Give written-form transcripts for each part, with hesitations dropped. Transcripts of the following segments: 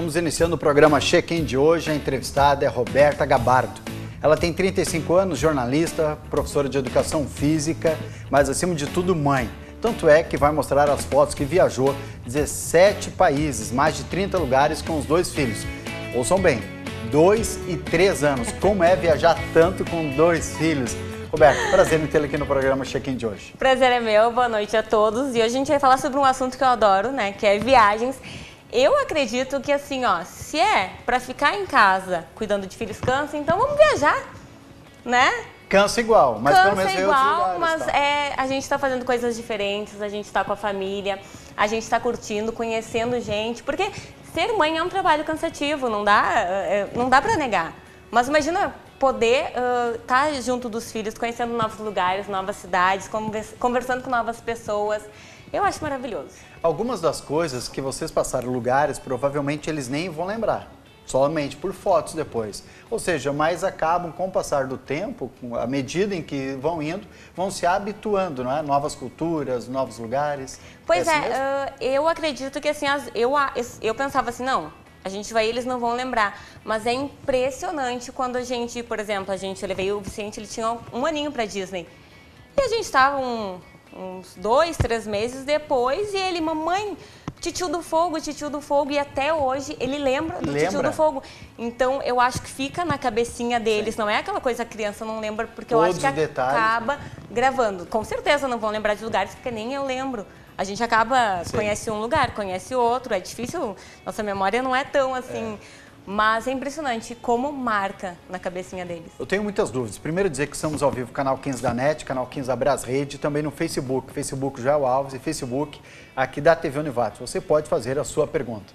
Estamos iniciando o programa Check-in de hoje. A entrevistada é Roberta Gabardo. Ela tem 35 anos, jornalista, professora de educação física, mas acima de tudo mãe. Tanto é que vai mostrar as fotos que viajou 17 países, mais de 30 lugares com os 2 filhos. Ouçam bem, 2 e 3 anos. Como é viajar tanto com 2 filhos? Roberto, prazer em tê-la aqui no programa Check-in de hoje. Prazer é meu, boa noite a todos. E hoje a gente vai falar sobre um assunto que eu adoro, né, que é viagens. Eu acredito que assim, ó, se é pra ficar em casa cuidando de filhos cansa, então vamos viajar, né? Cansa igual, mas cansa pelo menos igual, outros lugares, mas tá? a gente tá fazendo coisas diferentes, a gente tá com a família, a gente tá curtindo, conhecendo gente, porque ser mãe é um trabalho cansativo, não dá pra negar. Mas imagina poder estar junto dos filhos, conhecendo novos lugares, novas cidades, conversando com novas pessoas. Eu acho maravilhoso. Algumas das coisas que vocês passaram lugares, provavelmente eles nem vão lembrar, somente por fotos depois. Ou seja, mas acabam com o passar do tempo, à medida em que vão indo, vão se habituando, não é? Novas culturas, novos lugares. Pois assim mesmo? Eu acredito que assim, eu pensava assim, não, a gente vai, eles não vão lembrar. Mas é impressionante quando a gente, por exemplo, eu levei o Vicente, ele tinha um aninho pra Disney. E a gente estava uns 2, 3 meses depois e ele, mamãe, Titio do Fogo, e até hoje ele lembra do Titio do Fogo. Então eu acho que fica na cabecinha deles, sim. Não é aquela coisa que a criança não lembra, porque todos eu acho que acaba gravando. Com certeza não vão lembrar de lugares, porque nem eu lembro. A gente acaba, sim. Conhece um lugar, conhece outro, é difícil, nossa memória não é tão assim... Mas é impressionante como marca na cabecinha deles. Eu tenho muitas dúvidas. Primeiro dizer que estamos ao vivo, canal 15 da NET, canal 15 da Brasrede, também no Facebook, Facebook Joel Alves e Facebook aqui da TV Univates. Você pode fazer a sua pergunta.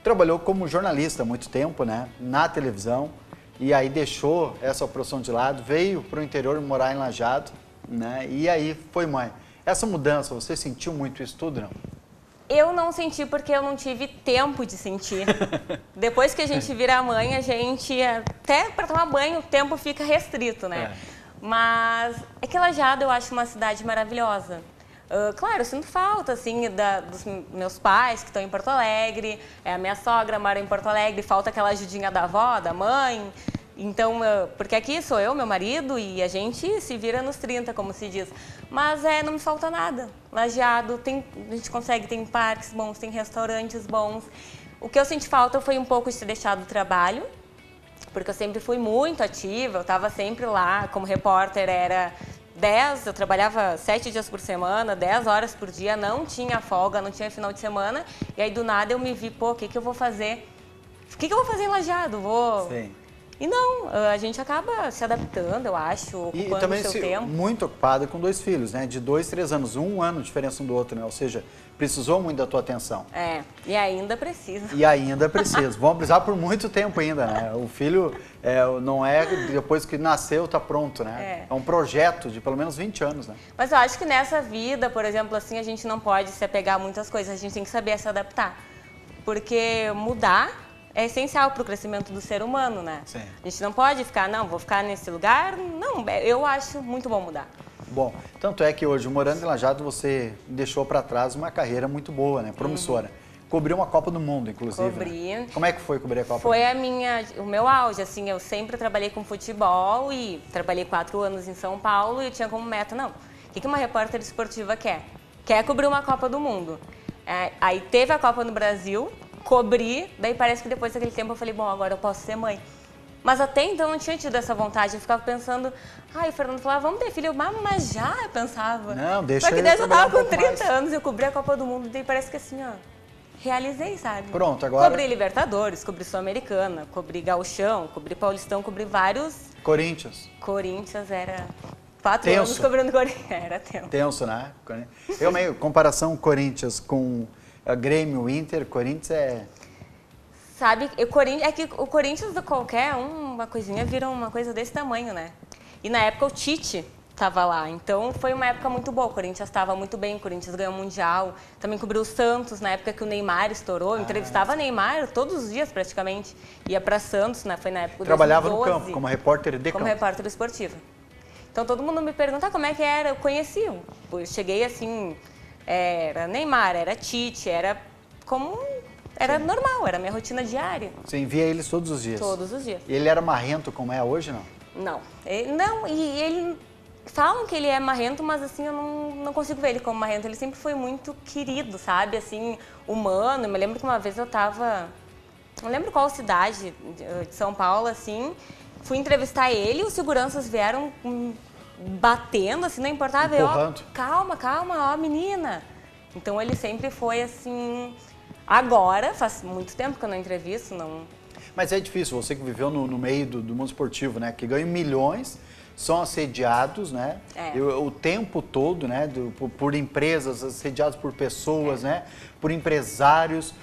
Trabalhou como jornalista há muito tempo, né, na televisão, e aí deixou essa profissão de lado, veio para o interior morar em Lajeado, né, e aí foi mãe. Essa mudança, você sentiu muito isso tudo, não? Eu não senti porque eu não tive tempo de sentir. Depois que a gente vira mãe, a gente, até para tomar banho, o tempo fica restrito, né? Mas é que Lajeado eu acho uma cidade maravilhosa. Claro, eu sinto falta, assim, dos meus pais que estão em Porto Alegre, a minha sogra mora em Porto Alegre, falta aquela ajudinha da avó, da mãe. Então, porque aqui sou eu, meu marido, e a gente se vira nos 30, como se diz. Mas não me falta nada. Lajeado, a gente consegue, tem parques bons, tem restaurantes bons. O que eu senti falta foi um pouco de ter deixado o trabalho, porque eu sempre fui muito ativa, eu estava sempre lá, como repórter, eu trabalhava 7 dias por semana, 10 horas por dia, não tinha folga, não tinha final de semana. E aí, do nada, eu me vi, pô, o que eu vou fazer? O que eu vou fazer em Lajeado? Sim. E não, a gente acaba se adaptando, eu acho, ocupando e também o seu tempo. Muito ocupada com 2 filhos, né? De 2, 3 anos, 1 ano de diferença um do outro, né? Ou seja, precisou muito da tua atenção. E ainda precisa. E ainda precisa. Vão precisar por muito tempo ainda, né? O filho não é depois que nasceu, tá pronto, né? É um projeto de pelo menos 20 anos, né? Mas eu acho que nessa vida, por exemplo, assim, a gente não pode se apegar a muitas coisas, a gente tem que saber se adaptar. Porque mudar é essencial para o crescimento do ser humano, né? Sim. A gente não pode ficar, não, vou ficar nesse lugar. Não, eu acho muito bom mudar. Bom, tanto é que hoje, morando em Lajeado, você deixou para trás uma carreira muito boa, né? Promissora. Cobriu uma Copa do Mundo, inclusive. Cobri. Né? Como é que foi cobrir a Copa? Foi o meu auge, assim, eu sempre trabalhei com futebol e trabalhei 4 anos em São Paulo e eu tinha como meta, não, o que uma repórter esportiva quer? Quer cobrir uma Copa do Mundo. Aí teve a Copa no Brasil, cobri, daí parece que depois daquele tempo eu falei, bom, agora eu posso ser mãe. Mas até então eu não tinha tido essa vontade, eu ficava pensando, o Fernando falava, vamos ter filho, mas já eu pensava. Não, deixa Só que eu daí eu tava com 30 mais. anos, eu cobri a Copa do Mundo, daí parece que assim, realizei, sabe? Pronto, agora... Cobri Libertadores, cobri Sul-Americana, cobri Gauchão, cobri Paulistão, cobri vários... Corinthians era... 4 anos cobrindo Corinthians, era tenso. Tenso, né? Comparação Corinthians com... Grêmio, Inter, Corinthians Sabe, é que o Corinthians, qualquer uma coisinha, vira uma coisa desse tamanho, né? E na época o Tite estava lá, então foi uma época muito boa. O Corinthians estava muito bem, o Corinthians ganhou o Mundial. Também cobriu o Santos, na época que o Neymar estourou. Entrevistava Neymar todos os dias, praticamente. Ia para Santos, né? Foi na época de 2012. Trabalhava no campo, como repórter de campo. Como repórter esportiva. Então todo mundo me pergunta como é que era. Eu conheci, eu cheguei assim... Era Neymar, era Tite, era como era normal, era minha rotina diária. Você envia eles todos os dias? Todos os dias. E ele era marrento como é hoje, não? Não. Não, e ele... Falam que ele é marrento, mas assim, eu não consigo ver ele como marrento. Ele sempre foi muito querido, sabe? Assim, humano. Eu me lembro que uma vez eu tava... Não lembro qual cidade de São Paulo, assim. Fui entrevistar ele e os seguranças vieram batendo, assim, não importava. Empurrando. Calma, calma, ó, menina. Então ele sempre foi assim... Agora, faz muito tempo que eu não entrevisto, não... Mas é difícil, você que viveu no meio do mundo esportivo, né? Que ganha milhões, são assediados, né? O tempo todo, né? Por empresas, assediados por pessoas, né? Por empresários,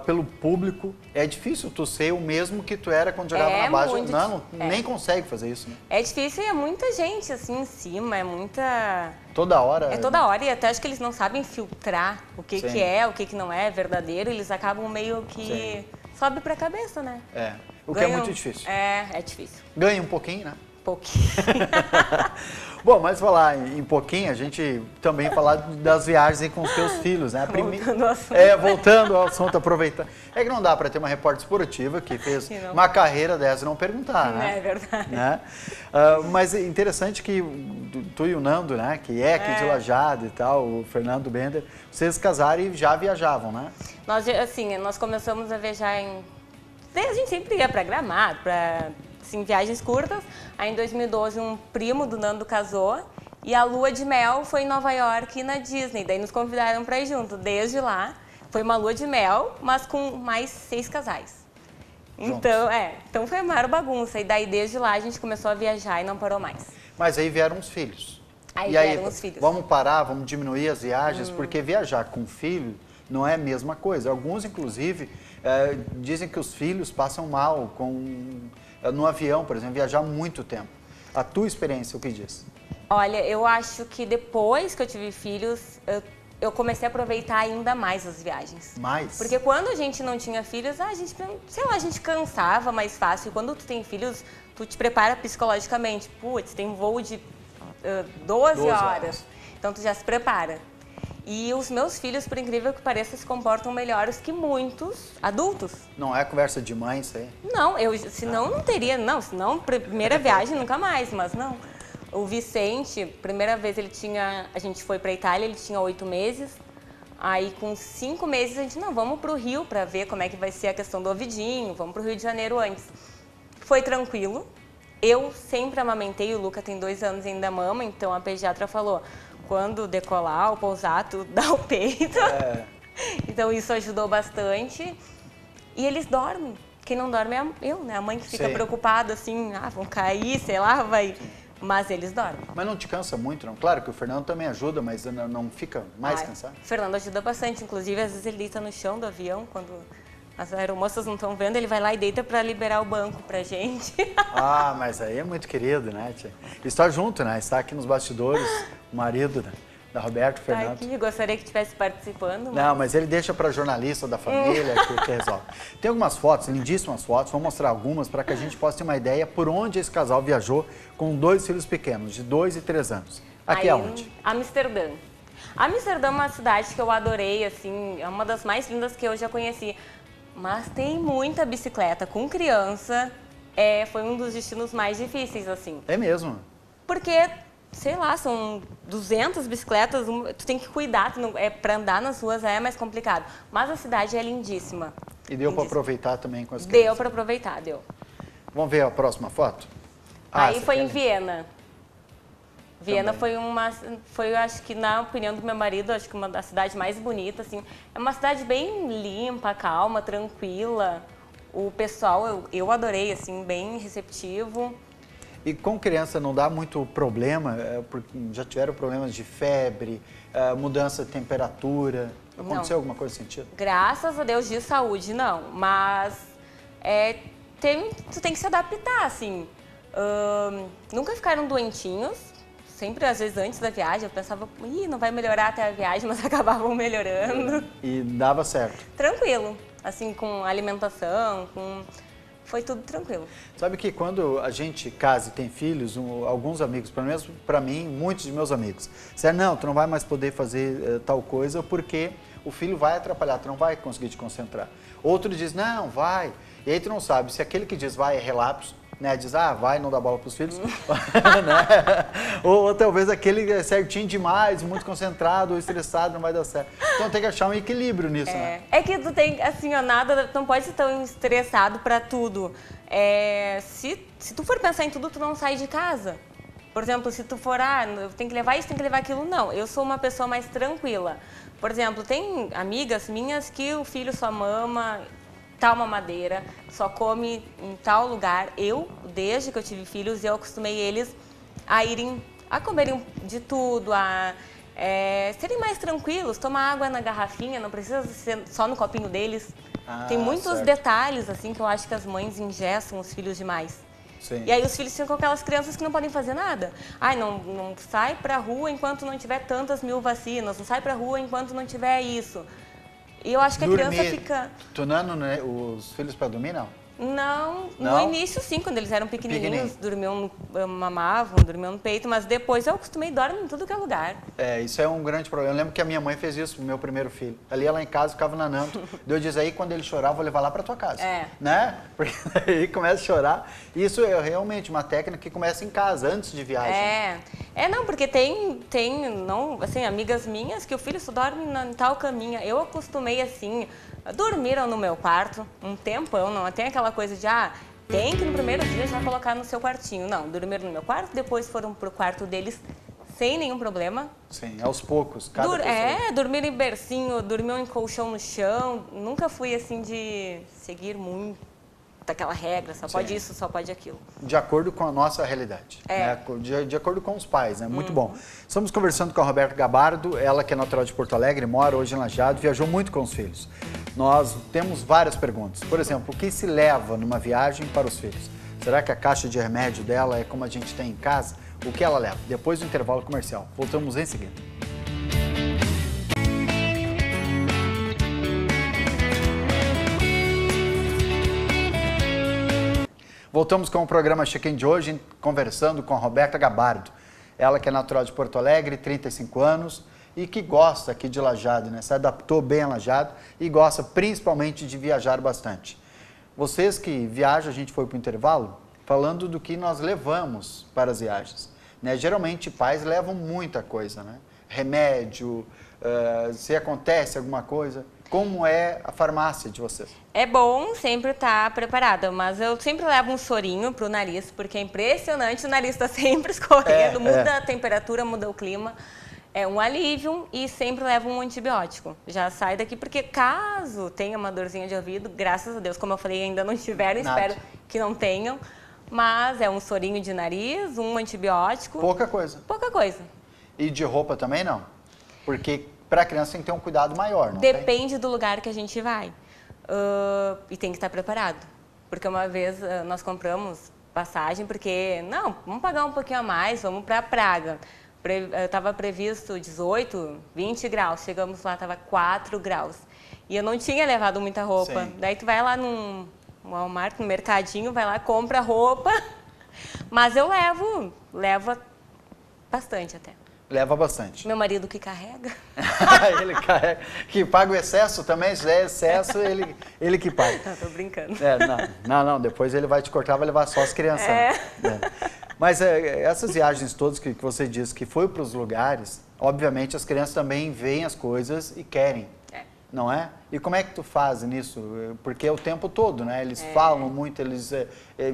pelo público. É difícil tu ser o mesmo que tu era quando jogava na base. Não, nem consegue fazer isso, né? É difícil e é muita gente assim em cima, é muita... Toda hora. É toda hora e até acho que eles não sabem filtrar o que é, o que não é verdadeiro. Eles acabam meio que... Sobe pra cabeça, né? O que é muito difícil. É difícil. Ganha um pouquinho, né? Pouquinho. Bom, mas falar em pouquinho, a gente também falar das viagens com os teus filhos, né? Voltando ao assunto. Voltando ao assunto, aproveitando. É que não dá para ter uma repórter esportiva que fez uma carreira dessa e não perguntar, né? É verdade. Né? Mas é interessante que tu e o Nando, né? Que é aqui de Lajeado e tal, o Fernando Bender, vocês casaram e já viajavam, né? Nós começamos a viajar a gente sempre ia para Gramado, para... Assim, viagens curtas. Aí em 2012 um primo do Nando casou e a lua de mel foi em Nova York e na Disney. Daí nos convidaram para ir junto. Desde lá foi uma lua de mel, mas com mais 6 casais. Então foi a maior bagunça. E daí desde lá a gente começou a viajar e não parou mais. Mas aí vieram os filhos. Vieram os filhos. Vamos parar, vamos diminuir as viagens, porque viajar com filho não é a mesma coisa. Alguns, inclusive, dizem que os filhos passam mal no avião, por exemplo, viajar muito tempo. A tua experiência, o que diz? Olha, eu acho que depois que eu tive filhos, eu comecei a aproveitar ainda mais as viagens. Mais? Porque quando a gente não tinha filhos, a gente cansava mais fácil. Quando tu tem filhos, tu te prepara psicologicamente. Putz, tem um voo de 12 horas. Então tu já se prepara. E os meus filhos, por incrível que pareça, se comportam melhores que muitos adultos. Não é conversa de mãe isso aí? Não, senão não teria, senão primeira viagem nunca mais, mas não. O Vicente, primeira vez a gente foi pra Itália, ele tinha 8 meses. Aí com 5 meses a gente, vamos pro Rio pra ver como é que vai ser a questão do ouvidinho, vamos pro Rio de Janeiro antes. Foi tranquilo, eu sempre amamentei, o Luca tem 2 anos e ainda mama, então a pediatra falou... Quando decolar ou pousar, tu dá o peito. Então isso ajudou bastante. E eles dormem. Quem não dorme é eu, né? A mãe que fica preocupada, assim, vão cair, sei lá, vai... Mas eles dormem. Mas não te cansa muito, não? Claro que o Fernando também ajuda, mas não fica mais cansado? O Fernando ajuda bastante. Inclusive, às vezes ele deita no chão do avião, quando as aeromoças não estão vendo, ele vai lá e deita para liberar o banco pra gente. Mas aí é muito querido, né, tia? Está junto, né? Está aqui nos bastidores, o marido da Roberta, o Fernando. Aqui, gostaria que estivesse participando. Não, mas ele deixa para jornalista da família que resolve. Tem algumas fotos, lindíssimas fotos, vou mostrar algumas para que a gente possa ter uma ideia por onde esse casal viajou com 2 filhos pequenos, de 2 e 3 anos. Aqui aonde? Amsterdã. Amsterdã é uma cidade que eu adorei, assim, é uma das mais lindas que eu já conheci. Mas tem muita bicicleta com criança, foi um dos destinos mais difíceis, assim. É mesmo? Porque, sei lá, são 200 bicicletas, tu tem que cuidar, para andar nas ruas é mais complicado. Mas a cidade é lindíssima. E deu para aproveitar também com as crianças? Deu para aproveitar, deu. Vamos ver a próxima foto? Aí foi em Viena. Viena foi, acho que na opinião do meu marido, acho que uma das cidades mais bonitas, assim. É uma cidade bem limpa, calma, tranquila. O pessoal, eu adorei, assim, bem receptivo. E com criança não dá muito problema? Porque já tiveram problemas de febre, mudança de temperatura? Aconteceu alguma coisa nesse sentido? Graças a Deus, de saúde, não. Mas tu tem que se adaptar, assim. Nunca ficaram doentinhos. Sempre, às vezes, antes da viagem, eu pensava, não vai melhorar até a viagem, mas acabavam melhorando. E dava certo? Tranquilo, assim, com alimentação, foi tudo tranquilo. Sabe que quando a gente casa e tem filhos, alguns amigos, pelo menos para mim, muitos de meus amigos, disseram, não, tu não vai mais poder fazer tal coisa porque o filho vai atrapalhar, tu não vai conseguir te concentrar. Outro diz, não, vai. E aí tu não sabe se aquele que diz vai é relapso, né? Diz, vai, não dá bola pros filhos. Né? ou talvez aquele é certinho demais, muito concentrado ou estressado, não vai dar certo. Então tem que achar um equilíbrio nisso, né? É que tu tem, assim, nada, não pode ser tão estressado pra tudo. Se tu for pensar em tudo, tu não sai de casa. Por exemplo, se tu for, tem que levar isso, tem que levar aquilo, não. Eu sou uma pessoa mais tranquila. Por exemplo, tem amigas minhas que o filho só mama tal mamadeira, só come em tal lugar. Eu, desde que eu tive filhos, eu acostumei eles a comerem de tudo, serem mais tranquilos, tomar água na garrafinha, não precisa ser só no copinho deles. Tem muitos detalhes, assim, que eu acho que as mães engessam os filhos demais. Sim. E aí os filhos ficam com aquelas crianças que não podem fazer nada. Não sai pra rua enquanto não tiver tantas mil vacinas, não sai pra rua enquanto não tiver isso. E eu acho que a criança fica... Tunando, né, os filhos pra dormir, não? Não, no início sim, quando eles eram pequenininhos, mamavam, dormiam no peito, mas depois eu acostumei, dormem em tudo que é lugar. Isso é um grande problema. Eu lembro que a minha mãe fez isso pro meu primeiro filho. Ali ela em casa ficava nanando. Eu disse, aí quando ele chorar, vou levar lá pra tua casa. Né? Porque aí começa a chorar. Isso é realmente uma técnica que começa em casa, antes de viagem. Não, porque tem amigas minhas que o filho só dorme em tal caminha. Eu acostumei assim... Dormiram no meu quarto um tempão, não tem aquela coisa de, tem que no primeiro dia já colocar no seu quartinho. Não, dormiram no meu quarto, depois foram pro quarto deles sem nenhum problema. Sim, aos poucos, dormiram em bercinho, dormiam em colchão no chão. Nunca fui assim de seguir muito daquela regra, só pode isso, só pode aquilo. De acordo com a nossa realidade, né? De acordo com os pais, né? Muito bom. Estamos conversando com a Roberta Gabardo, ela que é natural de Porto Alegre, mora hoje em Lajeado, viajou muito com os filhos. Nós temos várias perguntas. Por exemplo, o que se leva numa viagem para os filhos? Será que a caixa de remédio dela é como a gente tem em casa? O que ela leva? Depois do intervalo comercial. Voltamos em seguida. Voltamos com o programa Check-in de hoje, conversando com a Roberta Gabardo. Ela que é natural de Porto Alegre, 35 anos, e que gosta aqui de Lajeado, né? Se adaptou bem a Lajeado e gosta principalmente de viajar bastante. Vocês que viajam, a gente foi para o intervalo, falando do que nós levamos para as viagens. Né? Geralmente pais levam muita coisa, né? Remédio, se acontece alguma coisa. Como é a farmácia de vocês? É bom sempre estar preparada, mas eu sempre levo um sorinho pro nariz, porque é impressionante, o nariz está sempre escorrendo, muda a temperatura, muda o clima. É um alívio e sempre levo um antibiótico. Já sai daqui, porque caso tenha uma dorzinha de ouvido, graças a Deus, como eu falei, ainda não tiveram, espero que não tenham, mas é um sorinho de nariz, um antibiótico. Pouca coisa. Pouca coisa. E de roupa também não? Porque para a criança tem que ter um cuidado maior, não Depende do lugar que a gente vai. E tem que estar preparado. Porque uma vez nós compramos passagem, porque, vamos pagar um pouquinho a mais, vamos para Praga. Estava previsto 18, 20 graus. Chegamos lá, estava 4 graus. E eu não tinha levado muita roupa. Sim. Daí tu vai lá no Walmart, no mercadinho, vai lá, compra roupa. Mas eu levo bastante até. Leva bastante. Meu marido que carrega. Ele carrega. Que paga o excesso também, se é excesso, ele que paga. Não, tô brincando. Não, depois ele vai te cortar, vai levar só as crianças. Mas essas viagens todas que você disse que foi para os lugares, obviamente as crianças também veem as coisas e querem. Não é? E como é que tu faz nisso? Porque é o tempo todo, né? Eles falam muito, eles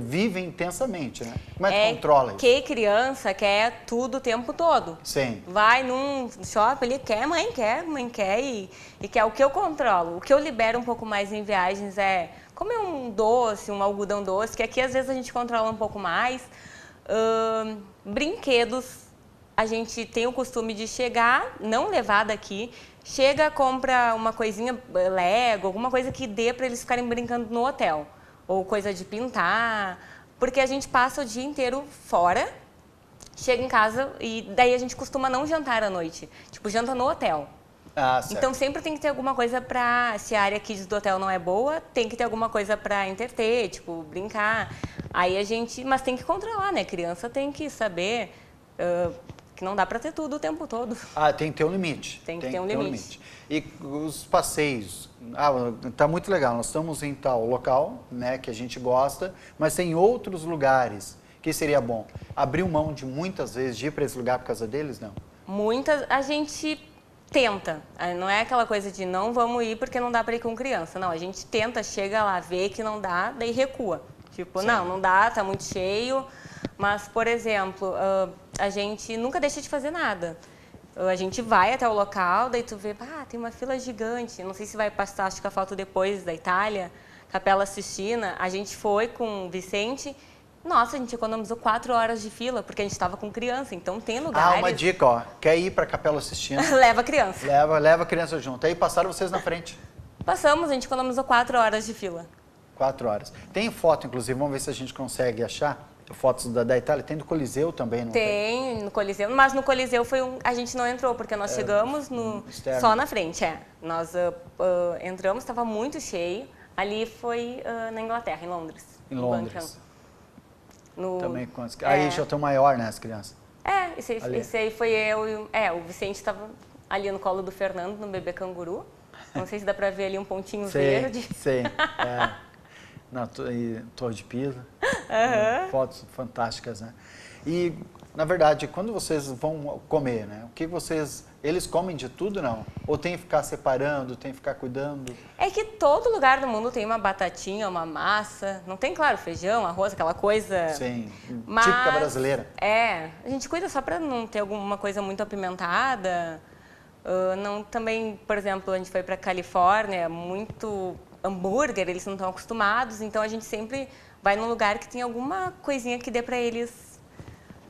vivem intensamente, né? Como é que controla isso? Que criança quer tudo o tempo todo. Sim. Vai num shopping, ele quer, mãe quer e quer. O que eu controlo, o que eu libero um pouco mais em viagens é comer um doce, um algodão doce, que aqui às vezes a gente controla um pouco mais. Brinquedos, a gente tem o costume de chegar, não levar daqui, chega, compra uma coisinha, Lego, alguma coisa que dê para eles ficarem brincando no hotel. Ou coisa de pintar, porque a gente passa o dia inteiro fora, chega em casa e daí a gente costuma não jantar à noite. Tipo, janta no hotel. Certo. Então sempre tem que ter alguma coisa para, se a área kids do hotel não é boa, tem que ter alguma coisa para entreter, tipo, brincar. Aí mas tem que controlar, né? Criança tem que saber que não dá para ter tudo o tempo todo. Ah, tem que ter um limite. Tem que ter um limite. E os passeios? Ah, tá muito legal, nós estamos em tal local, né, que a gente gosta, mas tem outros lugares que seria bom. Abrir mão de muitas vezes de ir para esse lugar por causa deles, não? Muitas, a gente tenta. Não é aquela coisa de não vamos ir porque não dá para ir com criança. Não, a gente tenta, chega lá, vê que não dá, daí recua. Tipo, Sim. não dá, tá muito cheio. Mas, por exemplo, a gente nunca deixa de fazer nada. A gente vai até o local, daí tu vê, tem uma fila gigante. Não sei se vai passar, acho que a foto depois da Itália, Capela Sistina. A gente foi com o Vicente. Nossa, a gente economizou 4 horas de fila, porque a gente estava com criança, então tem lugares... Ah, uma dica, ó. Quer ir para a Capela Sistina? Leva a criança. Leva a criança junto. Aí passaram vocês na frente. Passamos, a gente economizou 4 horas de fila. 4 horas. Tem foto, inclusive, vamos ver se a gente consegue achar fotos da Itália. Tem do Coliseu também, não tem? Tem, no Coliseu, mas no Coliseu a gente não entrou, porque nós chegamos só na frente, Nós entramos, estava muito cheio. Ali foi na Inglaterra, em Londres. Em Londres. Também com aí já estão maior, né, as crianças? Esse aí foi eu e o Vicente estava ali no colo do Fernando, no bebê canguru. Não sei se dá para ver ali um pontinho verde. Sei, na Torre de Pisa. Fotos fantásticas, né? E, na verdade, quando vocês vão comer, né? O que eles comem de tudo, não? Ou tem que ficar separando, tem que ficar cuidando? É que todo lugar do mundo tem uma batatinha, uma massa. Não tem, claro, feijão, arroz, aquela coisa... Sim, típica brasileira. A gente cuida só para não ter alguma coisa muito apimentada. Também, por exemplo, a gente foi para Califórnia, muito hambúrguer, eles não estão acostumados, então a gente sempre vai num lugar que tem alguma coisinha que dê para eles,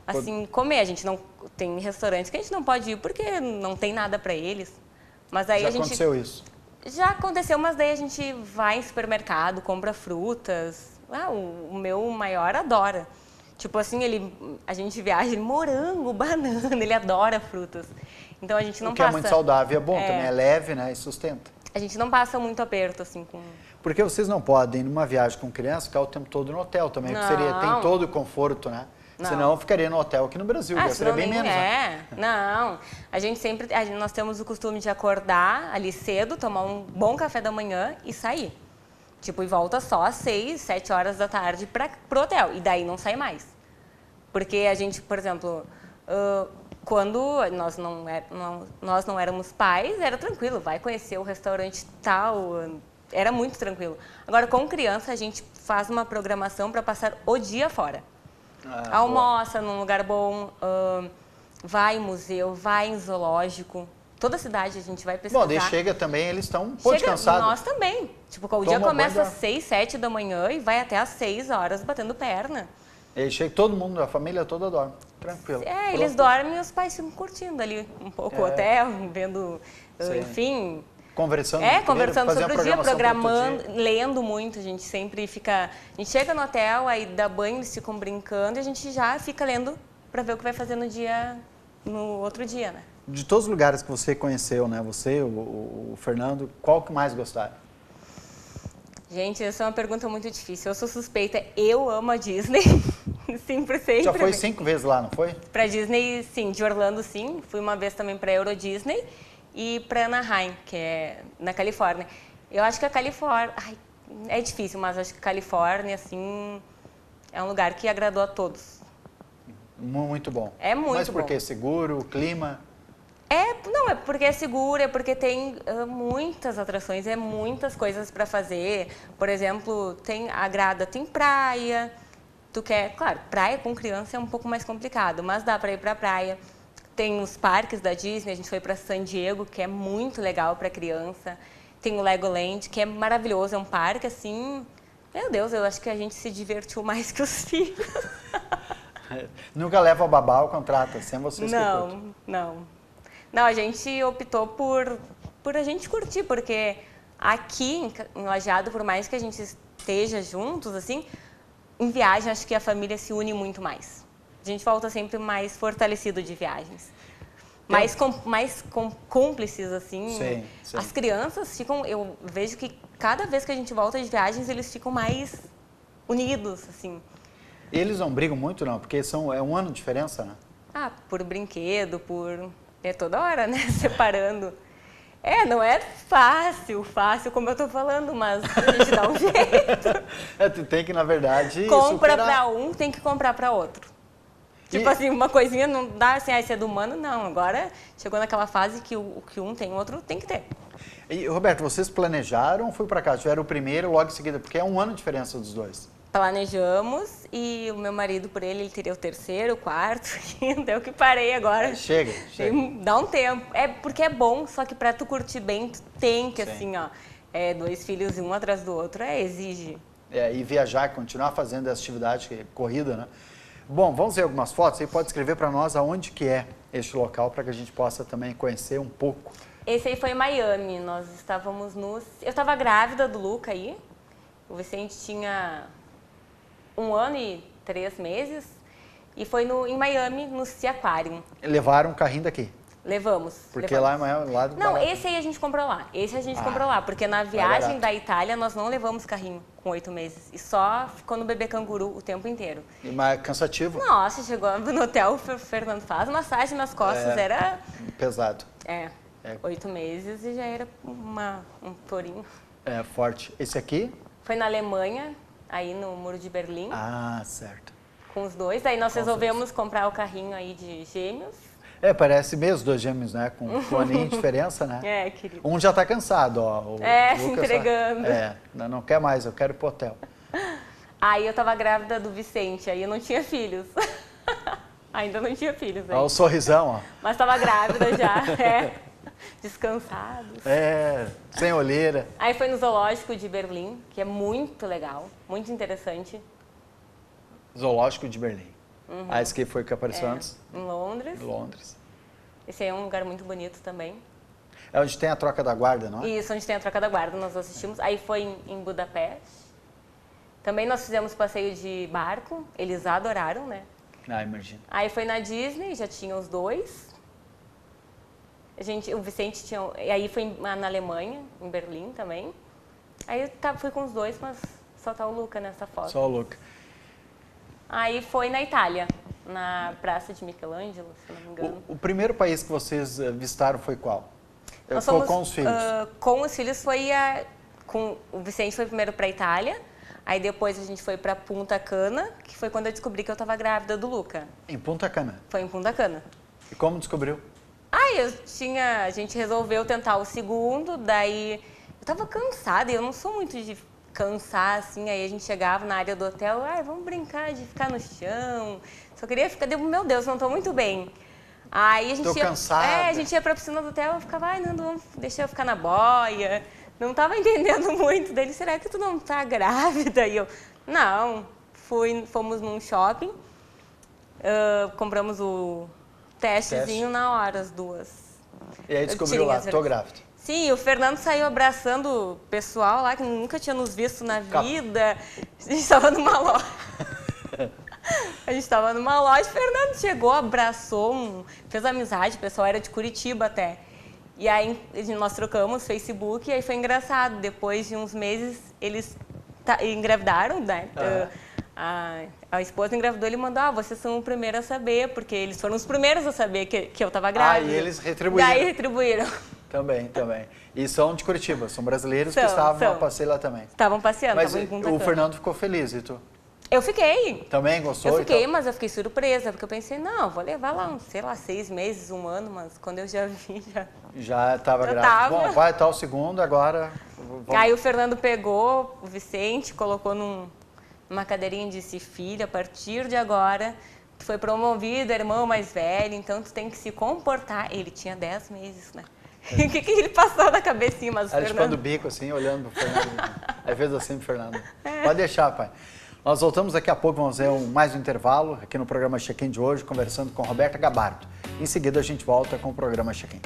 assim, comer. A gente não tem restaurantes que a gente não pode ir porque não tem nada para eles. Mas aí Já aconteceu isso? Já aconteceu, mas daí a gente vai em supermercado, compra frutas. O meu maior adora. Tipo assim, a gente viaja, morango, banana, ele adora frutas. Então a gente não passa... O que é muito saudável, é bom também, é leve, né, e sustenta. A gente não passa muito aperto, assim, com... Porque vocês não podem, numa viagem com criança, ficar o tempo todo no hotel também, que tem todo o conforto, né? Não. Senão eu ficaria no hotel aqui no Brasil, seria bem menos, né? Não, a gente sempre, nós temos o costume de acordar ali cedo, tomar um bom café da manhã e sair. Tipo, e volta só às 6, 7 horas da tarde pro hotel, e daí não sai mais. Porque a gente, por exemplo, quando nós não éramos pais, era tranquilo, vai conhecer o restaurante tal, era muito tranquilo. Agora, com criança, a gente faz uma programação para passar o dia fora. Almoça num lugar bom, vai em museu, vai em zoológico. Toda cidade a gente vai pesquisar. Bom, daí chega também, eles estão um pouco cansados. Nós também. Tipo, o dia começa às 6, 7 da manhã e vai até às 6 horas batendo perna. Ele chega, todo mundo, a família toda dorme, tranquilo. Eles dormem e os pais ficam curtindo ali um pouco o hotel, vendo, enfim... Conversando sobre o dia, programando, lendo muito, a gente sempre fica... A gente chega no hotel, aí dá banho, eles ficam brincando e a gente já fica lendo para ver o que vai fazer no outro dia, né? De todos os lugares que você conheceu, né? Você, o Fernando, qual que mais gostaram? Gente, essa é uma pergunta muito difícil. Eu sou suspeita, eu amo a Disney. Sempre. Já foi 5 vezes lá, não foi? Pra Disney, sim. De Orlando, sim. Fui uma vez também pra Euro Disney e pra Anaheim, que é na Califórnia. Eu acho que a Califórnia... é difícil, mas acho que a Califórnia, assim, é um lugar que agradou a todos. Muito bom. É muito bom. Mas por quê? Seguro, clima? Não, é porque é seguro, é porque tem muitas atrações, muitas coisas para fazer. Por exemplo, tem praia. Claro, praia com criança é um pouco mais complicado, mas dá para ir para a praia. Tem os parques da Disney, a gente foi para San Diego, que é muito legal para criança. Tem o Legoland, que é maravilhoso, é um parque assim... Meu Deus, eu acho que a gente se divertiu mais que os filhos. Nunca leva a babá ao contrato, sem vocês que curtem. Não, a gente optou por a gente curtir, porque aqui em Lajeado, por mais que a gente esteja juntos, assim, em viagem acho que a família se une muito mais. A gente volta sempre mais fortalecido de viagens. Mais cúmplices, assim. Sim. As crianças ficam... Eu vejo que cada vez que a gente volta de viagens, eles ficam mais unidos, assim. Eles não brigam muito, não? Porque é um ano de diferença, né? Por brinquedo, por... toda hora, né? Separando. Não é fácil como eu tô falando, mas a gente dá um jeito. Tu tem que, na verdade, compra para um, tem que comprar para outro. Tipo assim, uma coisinha não dá assim, isso é do humano, não. Agora chegou naquela fase que o que um tem, o outro tem que ter. E, Roberto, vocês planejaram ou foi para cá? Tiveram o primeiro logo em seguida? Porque é um ano de diferença dos dois. Planejamos e o meu marido, por ele teria o terceiro, o quarto, quinto, eu que parei agora. Chega. Dá um tempo. Porque é bom, só que para tu curtir bem, tu tem que, assim, ó, 2 filhos um atrás do outro, exige. E viajar, continuar fazendo essa atividade corrida, né? Bom, vamos ver algumas fotos. Você pode escrever para nós aonde que é este local, para que a gente possa também conhecer um pouco. Esse aí foi em Miami, nós estávamos Eu estava grávida do Luca aí, o Vicente tinha 1 ano e 3 meses, e foi em Miami, no Sea Aquarium. Levaram um carrinho daqui? Levamos. Porque lá é lá do Não, barato. esse aí a gente comprou lá. Esse a gente comprou lá, porque na viagem da Itália nós não levamos carrinho com 8 meses. E só ficou no bebê canguru o tempo inteiro. Mas cansativo? Nossa, chegou no hotel, o Fernando faz massagem nas costas, era... Pesado. 8 meses e já era um tourinho. Forte. Esse aqui? Foi na Alemanha, aí no Muro de Berlim. Certo. Com os dois. Aí nós resolvemos comprar o carrinho aí de gêmeos. Parece mesmo 2 gêmeos, né? Com um aninho de diferença, né? Querido. Um já tá cansado, ó. O Lucas entregando. Não quer mais, eu quero ir pro hotel. Aí eu tava grávida do Vicente, aí eu não tinha filhos. Ainda não tinha filhos. Olha o sorrisão, ó. Mas tava grávida já, descansados. Sem olheira. Aí foi no Zoológico de Berlim, que é muito legal, muito interessante. Zoológico de Berlim. Esse que foi que apareceu antes? Em Londres. Londres. Esse aí é um lugar muito bonito também. É onde tem a troca da guarda, não é? Isso, onde tem a troca da guarda, nós assistimos. Aí foi em Budapeste. Também nós fizemos passeio de barco, eles adoraram, né? Imagina. Aí foi na Disney, já tinha os 2. O Vicente tinha... E aí foi na Alemanha, em Berlim também. Aí fui com os 2, mas só tá o Luca nessa foto. Só o Luca. Aí foi na Itália, na Praça de Michelangelo, se não me engano. O primeiro país que vocês visitaram foi qual? Nós fomos, com os filhos? Com os filhos foi o Vicente foi primeiro para a Itália, aí depois a gente foi para Punta Cana, que foi quando eu descobri que eu estava grávida do Luca. Em Punta Cana? Foi em Punta Cana. E como descobriu? A gente resolveu tentar o segundo, daí eu estava cansada, e eu não sou muito de cansar, assim, aí a gente chegava na área do hotel, vamos brincar de ficar no chão, só queria ficar, meu Deus, não estou muito bem. Aí a gente cansada. A gente ia pra piscina do hotel, eu ficava, Nando, deixa eu ficar na boia, não estava entendendo muito dele, será que tu não tá grávida? E eu, não, fomos num shopping, compramos o testezinho na hora, as 2. E aí descobriu lá, tô grávida. Sim, o Fernando saiu abraçando o pessoal lá, que nunca tinha nos visto na vida. A gente estava numa loja. O Fernando chegou, abraçou, fez amizade, o pessoal era de Curitiba até. E aí nós trocamos Facebook e aí foi engraçado. Depois de uns meses, eles engravidaram, né? A esposa engravidou, ele mandou, vocês são o primeiro a saber, porque eles foram os primeiros a saber que eu estava grávida. E eles retribuíram. Daí retribuíram. Também. E são de Curitiba, são brasileiros que estavam a passeio lá também. Estavam passeando, Mas estavam em Punta Cana. o Fernando ficou feliz, e tu? Eu fiquei. Também gostou? Eu fiquei, mas eu fiquei surpresa, porque eu pensei, não, vou levar lá, 6 meses, 1 ano, mas quando eu já vi, já estava grávida. Bom, vai estar o segundo, agora... Aí o Fernando pegou o Vicente, colocou numa cadeirinha e disse, filho, a partir de agora, tu foi promovido, irmão mais velho, então tu tem que se comportar. Ele tinha 10 meses, né? O que ele passou na cabecinha, mas o Fernando... Fernando... Ele o bico assim, olhando pro Fernando. Aí fez assim pro Fernando. Pode deixar, pai. Nós voltamos daqui a pouco, vamos fazer mais um intervalo aqui no programa Check-in de hoje, conversando com Roberta Gabardo. Em seguida a gente volta com o programa Check-in.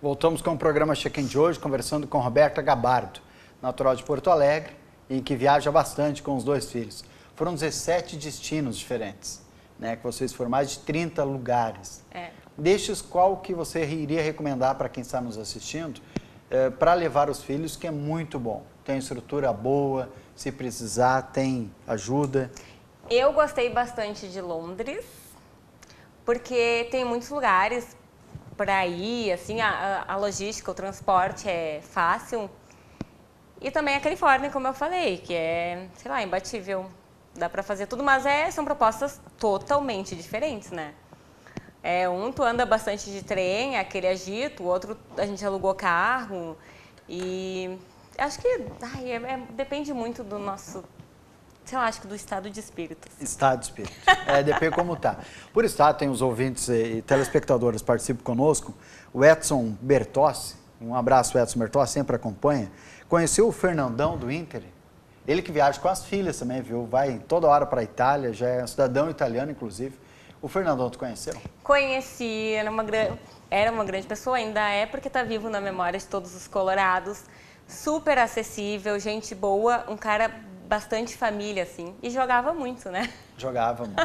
Voltamos com o programa Check-in de hoje, conversando com Roberta Gabardo, natural de Porto Alegre e que viaja bastante com os 2 filhos. Foram 17 destinos diferentes, né? Que vocês foram mais de 30 lugares. Destes, qual que você iria recomendar para quem está nos assistindo para levar os filhos, que é muito bom. Tem estrutura boa, se precisar, tem ajuda. Eu gostei bastante de Londres, porque tem muitos lugares para ir, assim, a logística, o transporte é fácil. E também a Califórnia, como eu falei, que é, sei lá, imbatível. Dá para fazer tudo, mas são propostas totalmente diferentes, né? Tu anda bastante de trem, aquele agito, o outro a gente alugou carro. E acho que depende muito do nosso, sei lá, acho que do estado de espírito. Assim. Estado de espírito. Depende como tá. Por estado, tem os ouvintes e telespectadores que participam conosco. O Edson Bertossi, um abraço, Edson Bertossi, sempre acompanha. Conheceu o Fernandão do Inter? Ele que viaja com as filhas também, viu? Vai toda hora para a Itália, já é um cidadão italiano, inclusive. O Fernandão, tu conheceu? Conheci, era uma grande pessoa, ainda é, porque está vivo na memória de todos os colorados. Super acessível, gente boa, um cara bastante família, assim. E jogava muito, né? Jogava muito,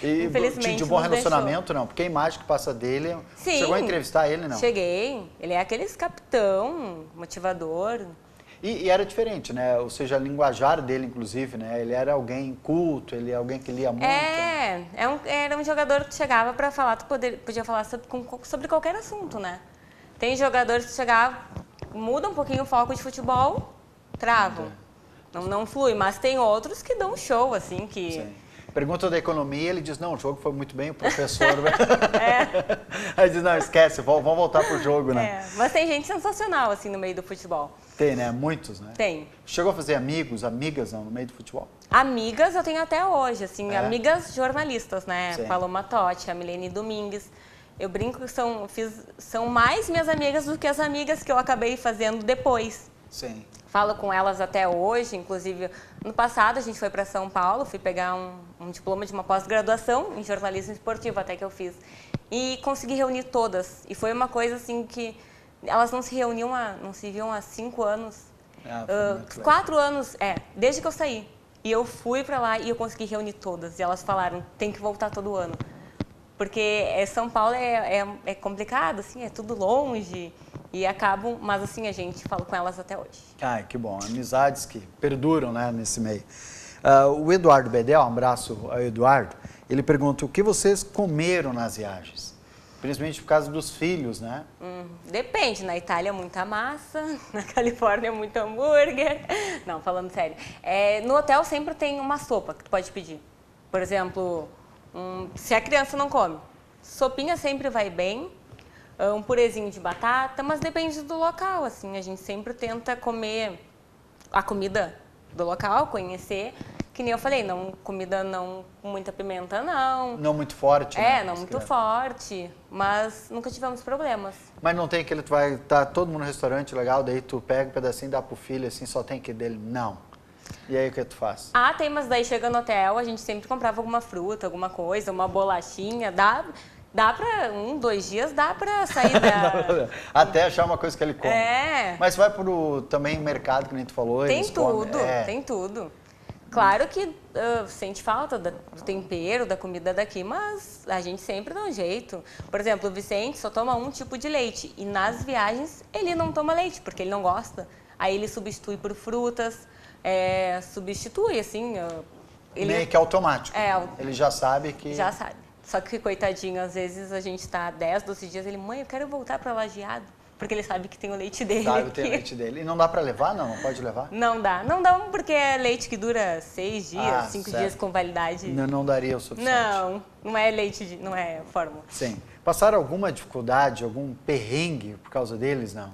E infelizmente, de bom relacionamento, não? Porque a imagem que passa dele... Sim, chegou a entrevistar ele, não? Cheguei. Ele é aquele capitão, motivador. E era diferente, né? Ou seja, a linguajar dele, inclusive, né? Ele era alguém culto, ele é alguém que lia muito. Era um jogador que chegava para falar, podia falar sobre qualquer assunto, né? Tem jogadores que chegavam, muda um pouquinho o foco de futebol, travam. Não flui, mas tem outros que dão um show, assim, que... Sim. Pergunta da economia, ele diz, não, o jogo foi muito bem, o professor... Aí diz, não, esquece, vamos voltar pro jogo, né? Mas tem gente sensacional, assim, no meio do futebol. Tem, né? Muitos, né? Tem. Chegou a fazer amigos, amigas, não, no meio do futebol? Amigas eu tenho até hoje, assim, amigas jornalistas, né? Sim. Paloma Totti, a Milene Domingues. Eu brinco que são mais minhas amigas do que as amigas que eu acabei fazendo depois. Sim. Falo com elas até hoje, inclusive no passado a gente foi para São Paulo, fui pegar um diploma de uma pós-graduação em jornalismo esportivo até que eu fiz. E consegui reunir todas. E foi uma coisa assim que elas não se viam há 5 anos. 4 anos, desde que eu saí. E eu fui para lá e eu consegui reunir todas. E elas falaram, tem que voltar todo ano. Porque São Paulo é complicado, assim, é tudo longe. E acabam, mas assim, a gente fala com elas até hoje. Ai, que bom. Amizades que perduram, né, nesse meio. O Eduardo Bedel, um abraço ao Eduardo, ele pergunta o que vocês comeram nas viagens? Principalmente por causa dos filhos, né? Depende. Na Itália, muita massa. Na Califórnia, muito hambúrguer. Não, falando sério. No hotel sempre tem uma sopa que tu pode pedir. Por exemplo, se a criança não come, sopinha sempre vai bem. Um purezinho de batata, mas depende do local, assim, a gente sempre tenta comer a comida do local, conhecer, que nem eu falei, comida não com muita pimenta, não. Não muito forte, né? Não muito forte, mas nunca tivemos problemas. Mas não tem aquele, tu vai estar todo mundo no restaurante legal, daí tu pega um pedacinho, dá pro filho, assim, só tem que dele, não. E aí o que tu faz? Tem, mas daí chega no hotel, a gente sempre comprava alguma fruta, alguma coisa, uma bolachinha, dá pra, 2 dias dá pra sair da... Até achar uma coisa que ele come. Mas vai pro também mercado, que nem tu falou, tem tudo, tem tudo. Claro que sente falta do tempero, da comida daqui, mas a gente sempre dá um jeito. Por exemplo, o Vicente só toma um tipo de leite e nas viagens ele não toma leite, porque ele não gosta. Aí ele substitui por frutas, substitui, assim... Meio que automático. Ele já sabe que... Já sabe. Só que, coitadinho, às vezes a gente tá 10, 12 dias, ele, mãe, eu quero voltar para Lajeado, porque ele sabe que tem o leite dele. Sabe, tem o leite dele. E não dá para levar, não? Não pode levar? Não dá porque é leite que dura 6 dias, 5 dias com validade. Não daria o suficiente. Não é leite, não é fórmula. Sim. Passaram alguma dificuldade, algum perrengue por causa deles, não?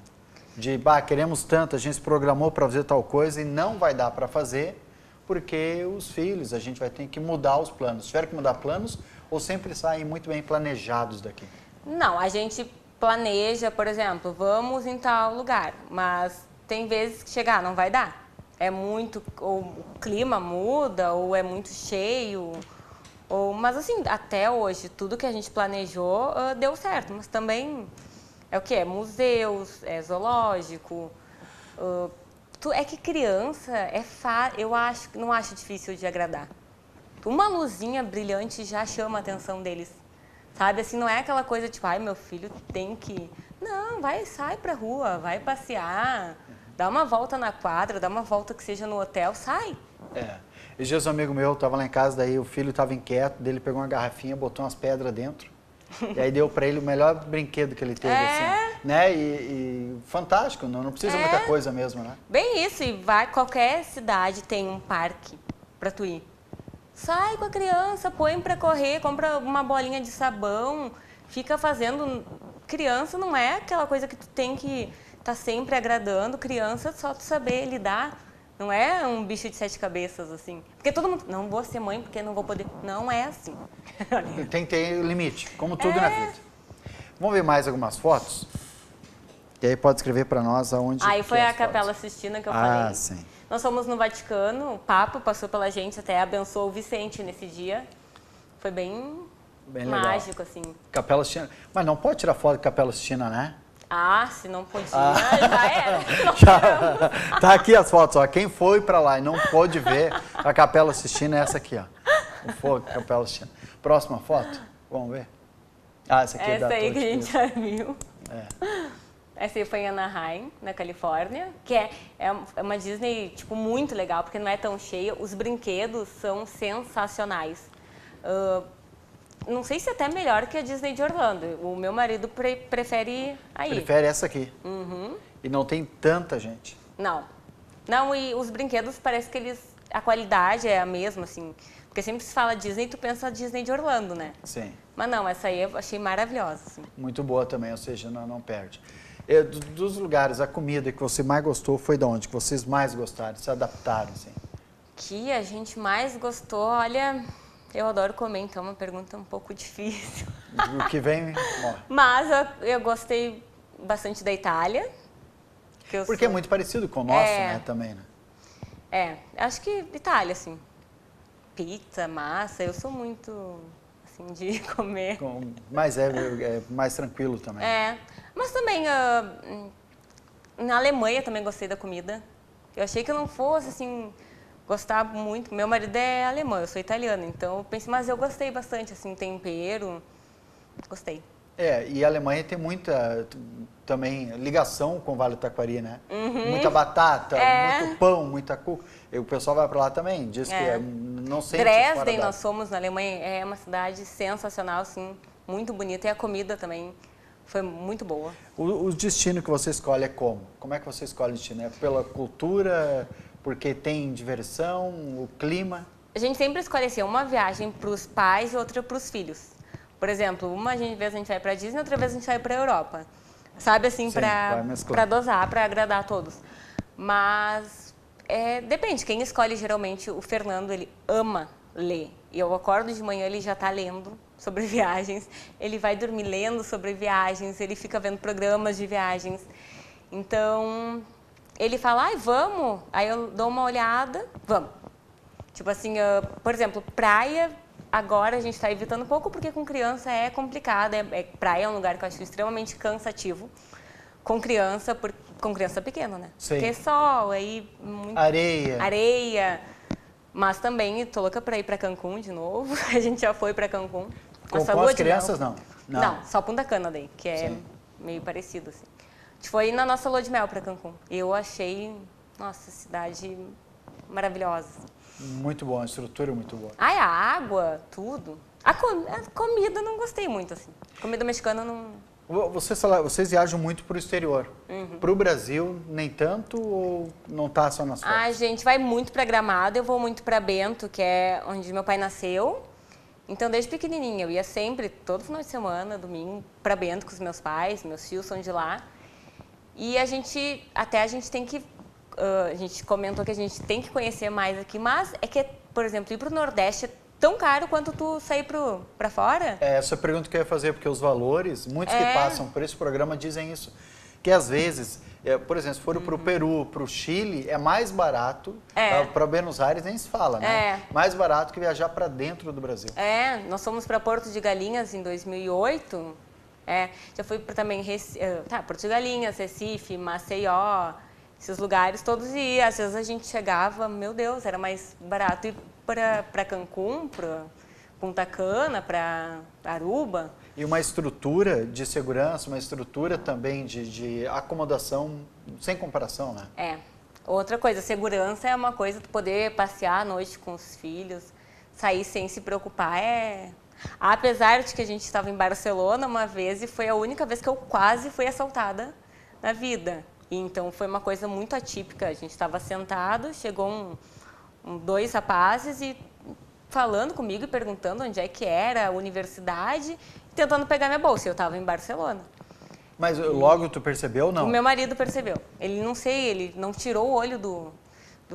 Queremos tanto, a gente se programou para fazer tal coisa e não vai dar para fazer, porque os filhos, a gente vai ter que mudar os planos. Tiveram que mudar planos ou sempre saem muito bem planejados daqui? Não, a gente planeja, por exemplo, vamos em tal lugar, mas tem vezes que chegar, não vai dar. Ou o clima muda, ou é muito cheio. Mas assim, até hoje, tudo que a gente planejou deu certo, mas também é o que? É museus, é zoológico. É que criança eu não acho difícil de agradar. Uma luzinha brilhante já chama a atenção deles, sabe? Assim, não é aquela coisa tipo, meu filho tem que Não, sai pra rua, vai passear, dá uma volta na quadra, dá uma volta que seja no hotel, sai. Esses dias um amigo meu tava lá em casa, daí o filho tava inquieto, dele pegou uma garrafinha, botou umas pedras dentro, e aí deu pra ele o melhor brinquedo que ele teve, assim, né? E fantástico, não precisa muita coisa mesmo, né? Bem isso, e qualquer cidade tem um parque pra tu ir. Sai com a criança, põe pra correr, compra uma bolinha de sabão, fica fazendo... Criança não é aquela coisa que tu tem que estar sempre agradando, criança só tu saber lidar. Não é um bicho de 7 cabeças, assim. Porque todo mundo, não vou ser mãe porque não vou poder. Não é assim. Tem que ter limite, como tudo na vida. Vamos ver mais algumas fotos? E aí pode escrever para nós aonde... Aí foi a Capela Sistina que eu falei. Ah, sim. Nós fomos no Vaticano, o Papa passou pela gente, até abençoou o Vicente nesse dia. Foi bem mágico, assim. Capela Sistina. Mas não pode tirar foto de Capela Sistina, né? Se não podia, já era. Tá aqui as fotos, ó. Quem foi para lá e não pôde ver a Capela Sistina é essa aqui, ó. O fogo, Capela Sistina. Próxima foto? Vamos ver. Essa aqui é da aí que a gente já viu. É. Essa aí foi em Anaheim, na Califórnia, que é uma Disney, tipo, muito legal, porque não é tão cheia. Os brinquedos são sensacionais. Não sei se até melhor que a Disney de Orlando. O meu marido prefere aí. Prefere essa aqui. Uhum. E não tem tanta gente. Não. Não, e os brinquedos parece que a qualidade é a mesma, assim. Porque sempre se fala Disney, tu pensa Disney de Orlando, né? Sim. Mas não, essa aí eu achei maravilhosa, assim. Muito boa também, ou seja, não perde. Dos lugares, a comida que você mais gostou foi de onde? Que vocês mais gostaram, se adaptaram, assim? Que a gente mais gostou, olha... Eu adoro comer, então é uma pergunta um pouco difícil. O que vem, morre. Mas eu gostei bastante da Itália. Porque é muito parecido com o nosso, né, também, né? Acho que Itália, assim. Pizza, massa, eu sou muito, assim, de comer. Mas é mais tranquilo também. Mas também, na Alemanha também gostei da comida. Eu achei que eu não fosse, assim... Gostar muito. Meu marido é alemão, eu sou italiana, então eu pensei, mas eu gostei bastante, assim, tempero, gostei. E a Alemanha tem muita, também, ligação com o Vale do Taquari, né? Uhum. Muita batata, muito pão, muita cuca. E o pessoal vai para lá também, diz que não sente Dresden, nós fomos na Alemanha, é uma cidade sensacional, assim, muito bonita, e a comida também foi muito boa. O destino que você escolhe é como? Como é que você escolhe o destino? É pela cultura... Porque tem diversão, o clima? A gente sempre escolhe assim, uma viagem para os pais e outra para os filhos. Por exemplo, vez a gente vai para a Disney, outra vez a gente vai para a Europa. Sabe, assim, para dosar, para agradar a todos. Mas depende, quem escolhe geralmente, o Fernando, ele ama ler. E eu acordo de manhã, ele já está lendo sobre viagens, ele vai dormir lendo sobre viagens, ele fica vendo programas de viagens. Então... Ele fala, vamos. Aí eu dou uma olhada, vamos. Tipo assim, por exemplo, praia, agora a gente está evitando um pouco porque com criança é complicado. Praia é um lugar que eu acho extremamente cansativo. Com criança pequena, né? Sim. Porque sol, aí... Areia. Mas também, tô louca para ir para Cancún de novo. A gente já foi para Cancún. Com as crianças, não? Não, só Punta Cana daí, que é meio parecido, assim. A gente foi na nossa lua de mel para Cancún. Eu achei, nossa, cidade maravilhosa. Muito boa, a estrutura muito boa. A água, tudo. A comida não gostei muito, assim. Comida mexicana não... Vocês viajam muito para o exterior. Para o Brasil, nem tanto ou não está só nas fotos? A gente vai muito para Gramado, eu vou muito para Bento, que é onde meu pai nasceu. Então, desde pequenininha, eu ia sempre, todo final de semana, domingo, para Bento com os meus pais, meus tios são de lá. E a gente tem que, a gente comentou que a gente tem que conhecer mais aqui, mas é que, por exemplo, ir para o Nordeste é tão caro quanto tu sair para fora. Essa pergunta que eu ia fazer, porque os valores, muitos que passam por esse programa dizem isso, que às vezes, por exemplo, se for para o Peru, para o Chile, é mais barato, para Buenos Aires nem se fala, né? Mais barato que viajar para dentro do Brasil. Nós fomos para Porto de Galinhas em 2008, já fui também Porto de Galinhas, Recife, Maceió, esses lugares todos, e às vezes a gente chegava, meu Deus, era mais barato ir para Cancún, para Punta Cana, para Aruba. E uma estrutura de segurança, uma estrutura também de acomodação sem comparação, né? É. Outra coisa, segurança é uma coisa, tu poder passear à noite com os filhos, sair sem se preocupar. Apesar de que a gente estava em Barcelona uma vez e foi a única vez que eu quase fui assaltada na vida. E então foi uma coisa muito atípica. A gente estava sentado, chegou dois rapazes e falando comigo e perguntando onde é que era a universidade, tentando pegar minha bolsa. Eu estava em Barcelona. Mas logo tu percebeu ou não? O meu marido percebeu. Ele ele não tirou o olho do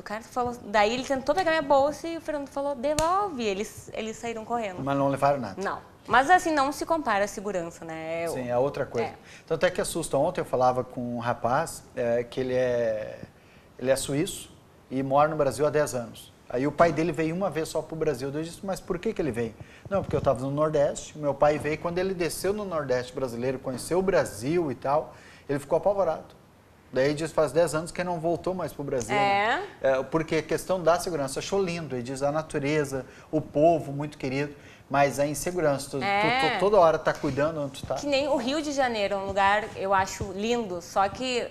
cara. Falou, daí ele tentou pegar minha bolsa e o Fernando falou, devolve. Eles saíram correndo. Mas não levaram nada? Não. Mas assim, não se compara a segurança, né? Sim, é outra coisa. Tanto é que assusta. Ontem eu falava com um rapaz que ele é suíço e mora no Brasil há 10 anos. Aí o pai dele veio uma vez só para o Brasil. Eu disse, mas por que ele veio? Não, porque eu estava no Nordeste, meu pai veio, quando ele desceu no Nordeste brasileiro, conheceu o Brasil e tal, ele ficou apavorado. Daí ele diz, faz 10 anos que não voltou mais para o Brasil. Né? Porque a questão da segurança, achou lindo, ele diz a natureza, o povo, muito querido, mas a insegurança, tu toda hora tá cuidando onde tu tá. Que nem o Rio de Janeiro, é um lugar, eu acho, lindo, só que...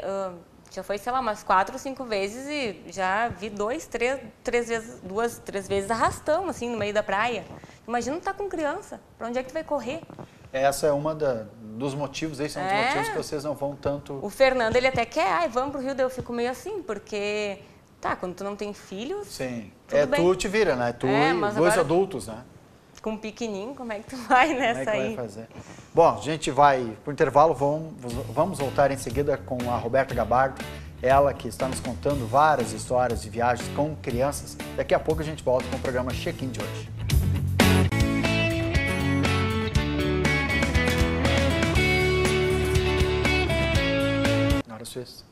já foi, sei lá, umas 4 ou 5 vezes e já vi 2, 3 vezes arrastão, assim, no meio da praia. Imagina tu tá com criança, pra onde é que tu vai correr? Essa é uma dos motivos, esses são os motivos que vocês não vão tanto... O Fernando, ele até quer, vamos pro Rio, daí eu fico meio assim, porque, quando tu não tem filhos... Sim, bem. Tu te vira, né? Tu e dois agora, adultos, né? Com um pequenininho, como é que tu vai nessa aí? Como é que vai fazer? Bom, a gente vai pro intervalo, vamos voltar em seguida com a Roberta Gabardo, ela que está nos contando várias histórias de viagens com crianças. Daqui a pouco a gente volta com o programa Check-in de hoje. Nora Suíça.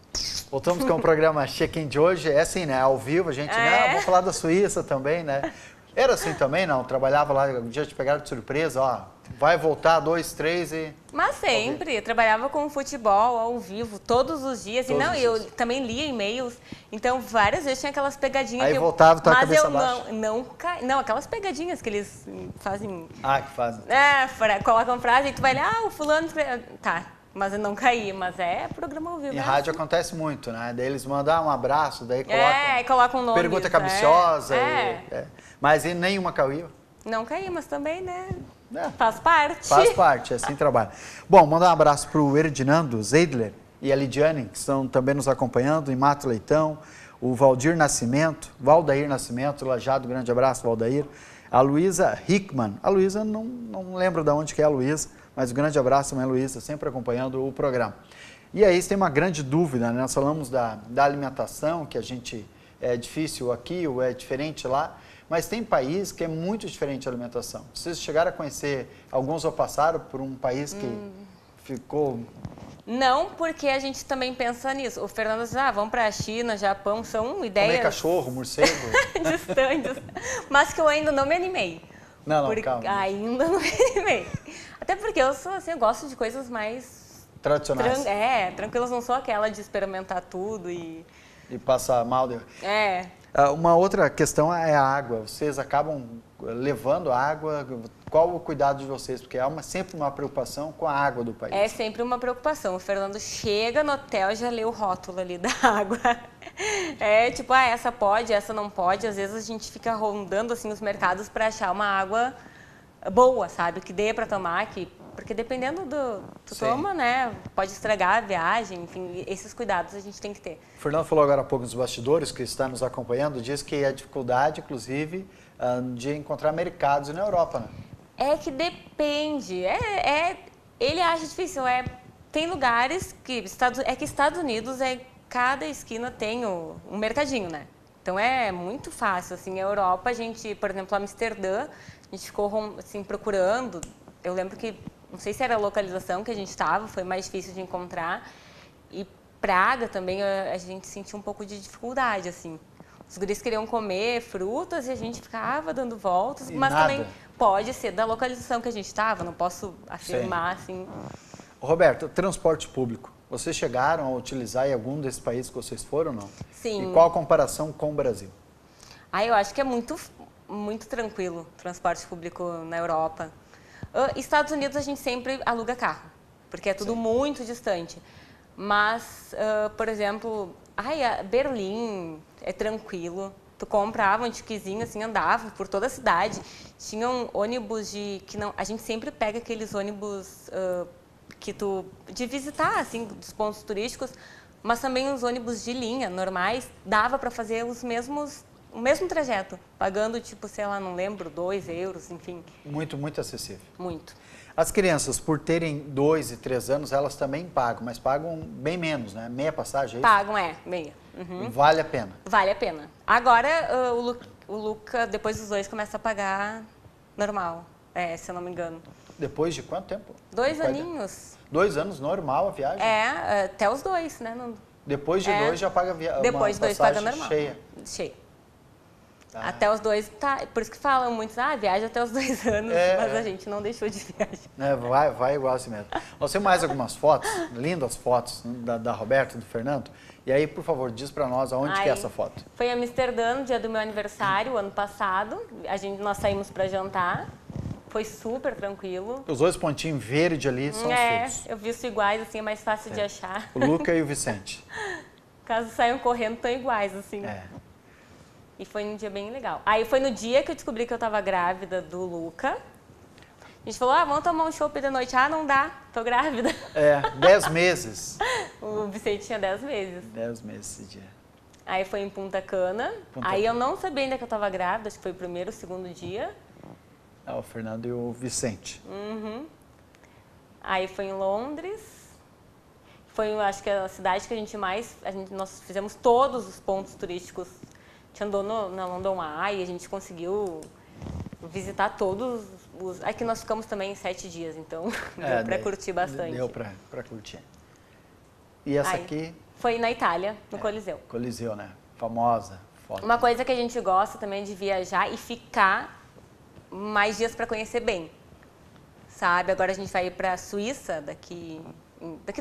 Voltamos com o programa Check-in de hoje. É assim, né? Ao vivo, a gente, vamos falar da Suíça também, né? Era assim também, não? Trabalhava lá, um dia te pegaram de surpresa, vai voltar 2, 3 e... Mas sempre, eu trabalhava com futebol ao vivo, todos os dias. Eu também lia e-mails, então várias vezes tinha aquelas pegadinhas. Aí voltava, tua cabeça baixa. Não, aquelas pegadinhas que eles fazem... que fazem. Colocam frase e tu vai ler, o fulano... Tá, mas eu não caí, mas programa ao vivo. Em rádio acontece muito, né? Daí eles mandam um abraço, daí colocam um nome. Pergunta capciosa. Mas e nenhuma caiu? Não caí, mas também, né? Faz parte. Faz parte, assim trabalha. Bom, mandar um abraço para o Erdinando Zeidler e a Lidiane, que estão também nos acompanhando, em Mato Leitão, o Valdair Nascimento, Lajado, grande abraço, Valdair. A Luísa Hickman, a Luísa não lembro de onde que é a Luísa, mas um grande abraço, mãe Luísa, sempre acompanhando o programa. E aí, tem uma grande dúvida, né? Nós falamos da alimentação, que a gente é difícil aqui ou é diferente lá, mas tem país que é muito diferente a alimentação. Vocês chegaram a conhecer, alguns ou passaram por um país que ficou... Não, porque a gente também pensa nisso. O Fernando diz, vamos para a China, Japão, são ideias... Comer cachorro, morcego... distantes, mas que eu ainda não me animei. Calma. Ainda não me animei. Até porque eu sou assim, eu gosto de coisas mais... tradicionais. Tranquilas, não sou aquela de experimentar tudo e passar mal. Uma outra questão é a água. Vocês acabam levando água. Qual o cuidado de vocês? Porque há sempre uma preocupação com a água do país. É sempre uma preocupação. O Fernando chega no hotel e já lê o rótulo ali da água. Tipo, essa pode, essa não pode. Às vezes a gente fica rondando assim, os mercados para achar uma água boa, sabe? Que dê para tomar, porque dependendo tu toma, né? Pode estragar a viagem, enfim, esses cuidados a gente tem que ter. O Fernando falou agora há pouco nos bastidores, que está nos acompanhando, diz que a dificuldade, inclusive, de encontrar mercados na Europa, né? É que depende. Ele acha difícil. Tem lugares que Estados Unidos cada esquina tem um mercadinho, né? Então é muito fácil. Assim, a Europa, a gente, por exemplo, Amsterdã, a gente ficou assim, procurando. Eu lembro que, não sei se era a localização que a gente estava, foi mais difícil de encontrar. E Praga também a gente sentiu um pouco de dificuldade, assim. Os guris queriam comer frutas e a gente ficava dando voltas, mas nada. Também pode ser da localização que a gente estava, não posso afirmar, assim. Roberto, transporte público, vocês chegaram a utilizar em algum desses países que vocês foram, não? Sim. E qual a comparação com o Brasil? Eu acho que é muito tranquilo o transporte público na Europa. Estados Unidos a gente sempre aluga carro, porque é tudo muito distante. Mas, por exemplo, Berlim é tranquilo. Tu comprava um tiquezinho, assim, andava por toda a cidade. Tinham ônibus a gente sempre pega aqueles ônibus de visitar, assim, dos pontos turísticos, mas também os ônibus de linha, normais, dava para fazer o mesmo trajeto, pagando, tipo, sei lá, não lembro, 2 euros, enfim. Muito, muito acessível. Muito. As crianças, por terem 2 e 3 anos, elas também pagam, mas pagam bem menos, né? Meia passagem, é isso? Pagam, meia. Uhum. Vale a pena. Vale a pena. Agora, o Luca, depois dos 2, começa a pagar normal, se eu não me engano. Depois de quanto tempo? 2 aninhos. 2 anos, normal a viagem? Até os 2, né? Depois de 2 já paga a viagem. Depois de 2 paga normal. Cheia. Tá. Até os 2, por isso que falam muitos, viaja até os 2 anos, mas a gente não deixou de viajar. Vai igual assim mesmo. Nós temos mais algumas fotos, lindas fotos da Roberta e do Fernando. E aí, por favor, diz pra nós aonde que é essa foto. Foi em Amsterdã, no dia do meu aniversário, ano passado. Nós saímos para jantar. Foi super tranquilo. Os 2 pontinhos verdes ali são os filhos. Eu visto iguais, assim, é mais fácil de achar. O Luca e o Vicente. Caso saiam correndo, estão iguais, assim. E foi um dia bem legal. Aí foi no dia que eu descobri que eu estava grávida do Luca. A gente falou, vamos tomar um chopp de noite. Não dá, tô grávida. 10 meses. O Vicente tinha 10 meses. 10 meses esse dia. Aí foi em Punta Cana. Aí eu não sabia ainda que eu estava grávida, acho que foi o primeiro, o segundo dia. O Fernando e o Vicente. Uhum. Aí foi em Londres. Foi, acho que a cidade que nós fizemos todos os pontos turísticos. A gente andou na London Eye, a gente conseguiu visitar todos os... Aqui nós ficamos também 7 dias, então deu para curtir bastante. Deu para curtir. E essa aqui? Foi na Itália, no Coliseu. Coliseu, né? Famosa foto. Uma coisa que a gente gosta também de viajar e ficar mais dias para conhecer bem, sabe? Agora a gente vai ir para a Suíça daqui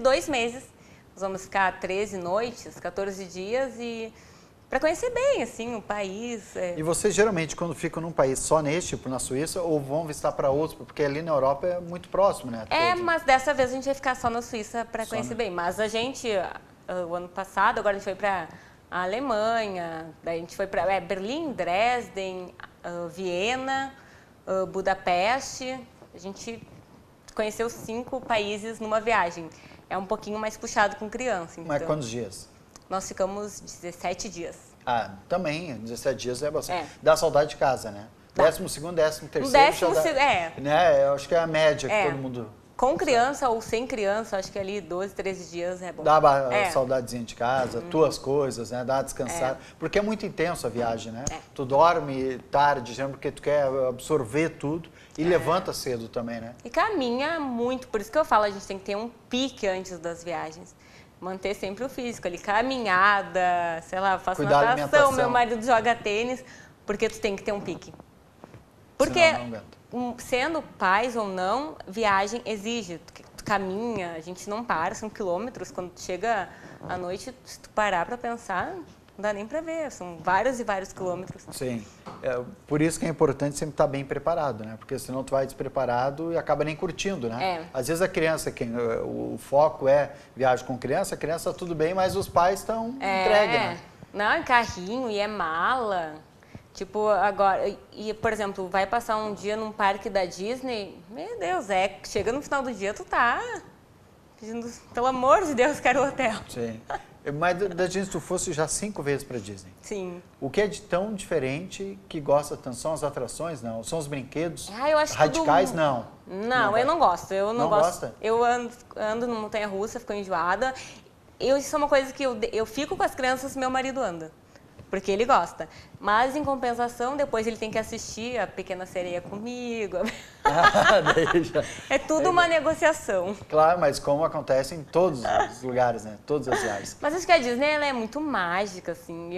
2 meses. Nós vamos ficar 13 noites, 14 dias e para conhecer bem, assim, o país. E vocês geralmente quando ficam num país só neste, tipo na Suíça, ou vão visitar para outros, porque ali na Europa é muito próximo, né? Mas dessa vez a gente vai ficar só na Suíça para conhecer bem. Mas a gente, o ano passado, agora a gente foi para a Alemanha, daí a gente foi para Berlim, Dresden, Viena, Budapeste. A gente conheceu 5 países numa viagem. É um pouquinho mais puxado com criança. Então, mas quantos dias? Nós ficamos 17 dias. Também, 17 dias é bastante. Dá saudade de casa, né? 12º, 13º. Né? Eu acho que é a média que todo mundo... Com criança ou sem criança, acho que ali 12, 13 dias é bom. Dá saudadezinha de casa, tuas coisas, né? Dá uma descansada. Porque é muito intenso a viagem, né? Tu dorme tarde, porque tu quer absorver tudo e levanta cedo também, né? E caminha muito, por isso que eu falo, a gente tem que ter um pique antes das viagens. Manter sempre o físico ali, caminhada, sei lá, faço natação, meu marido joga tênis, porque tu tem que ter um pique. Porque, sendo pais ou não, viagem exige, tu caminha, a gente não para, são quilômetros, quando tu chega à noite, se tu parar para pensar, não dá nem para ver, são vários e vários quilômetros. Sim, por isso que é importante sempre estar bem preparado, né? Porque senão tu vai despreparado e acaba nem curtindo, né? Às vezes a criança, o foco é viagem com criança, a criança tudo bem, mas os pais estão entregues, né? Não, é carrinho e é mala. Tipo, agora, por exemplo, vai passar um dia num parque da Disney, meu Deus, chega no final do dia, tu tá pedindo, pelo amor de Deus, quero o hotel. Sim. Mas da Disney tu fosse já 5 vezes para Disney. Sim. O que é de tão diferente que gosta tanto? São as atrações, não? São os brinquedos? Eu acho radicais, não? Não, eu não gosto. Eu não gosto. Gosta? Eu ando numa montanha-russa, fico enjoada. Isso é uma coisa que eu fico com as crianças, meu marido anda. Porque ele gosta. Mas, em compensação, depois ele tem que assistir a Pequena Sereia comigo. É tudo uma negociação. Claro, mas como acontece em todos os lugares, né? Todas as viagens. Mas acho que a Disney ela é muito mágica, assim.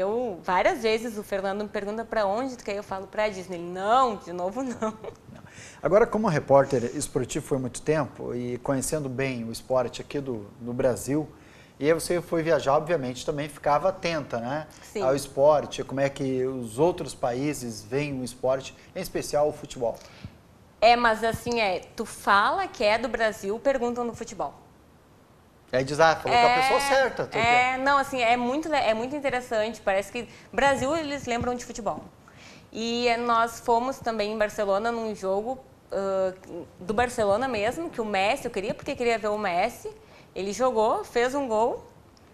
Várias vezes o Fernando me pergunta para onde tu quer, eu falo para a Disney. Não, de novo não. Agora, como repórter esportivo foi muito tempo e conhecendo bem o esporte aqui do Brasil, e aí você foi viajar, obviamente, também ficava atenta, né? Sim. Ao esporte, como é que os outros países veem o esporte, em especial o futebol. Mas assim, tu fala que é do Brasil, perguntam no futebol. Aí diz, falou com a pessoa certa. Não, assim, é muito interessante. Parece que Brasil, eles lembram de futebol. E nós fomos também em Barcelona num jogo do Barcelona mesmo, que o Messi, eu queria porque queria ver o Messi. Ele jogou, fez um gol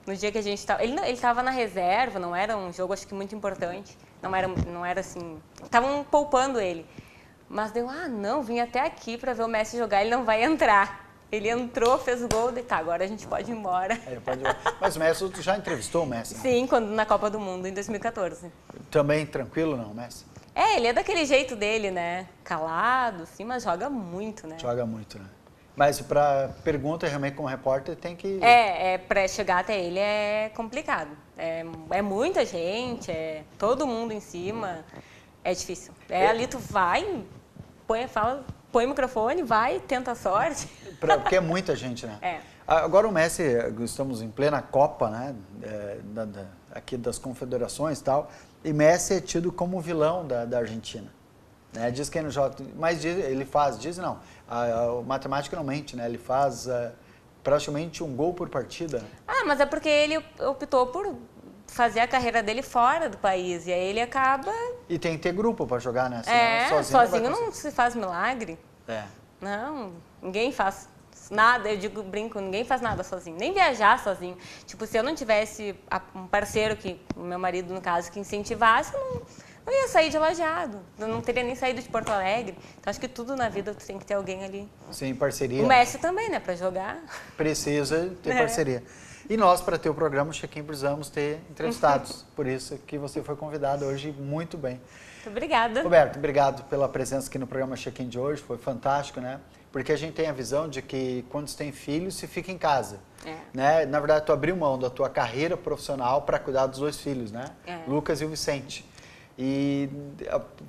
no dia que a gente estava. Ele estava na reserva, não era um jogo, acho que muito importante. Não era assim. Estavam poupando ele. Mas deu, não, vim até aqui para ver o Messi jogar, ele não vai entrar. Ele entrou, fez o gol, e agora a gente pode ir embora. Mas o Messi, tu já entrevistou o Messi? Né? Sim, na Copa do Mundo, em 2014. Também tranquilo, não, o Messi? Ele é daquele jeito dele, né? Calado, sim, mas joga muito, né? Joga muito, né? Mas para pergunta, realmente, como repórter, tem que... Para chegar até ele é complicado. É muita gente, todo mundo em cima, é difícil. Ali tu vai, põe o microfone, vai, tenta a sorte. Porque é muita gente, né? Agora o Messi, estamos em plena Copa, né? Aqui das confederações e tal, e Messi é tido como vilão da Argentina. Né? Diz que ele não joga, mas o matemática não mente, né? Ele faz praticamente um gol por partida. Mas é porque ele optou por fazer a carreira dele fora do país, e aí ele acaba... E tem que ter grupo para jogar, né? Senão, sozinho não se faz milagre. Não, ninguém faz nada, eu brinco, ninguém faz nada sozinho, nem viajar sozinho. Tipo, se eu não tivesse um parceiro, o meu marido, no caso, que incentivasse, eu não ia sair de Lajeado, eu não teria nem saído de Porto Alegre. Então, acho que tudo na vida tem que ter alguém ali. Sim, parceria. O Messi também, né, para jogar. Precisa ter parceria. E nós, para ter o programa Check-in, precisamos ter entrevistados. Por isso que você foi convidado hoje muito bem. Muito obrigada. Roberto, obrigado pela presença aqui no programa Check-in de hoje. Foi fantástico, né? Porque a gente tem a visão de que quando se tem filhos, se fica em casa. Né? Na verdade, tu abriu mão da tua carreira profissional para cuidar dos 2 filhos, né? Lucas e o Vicente. E,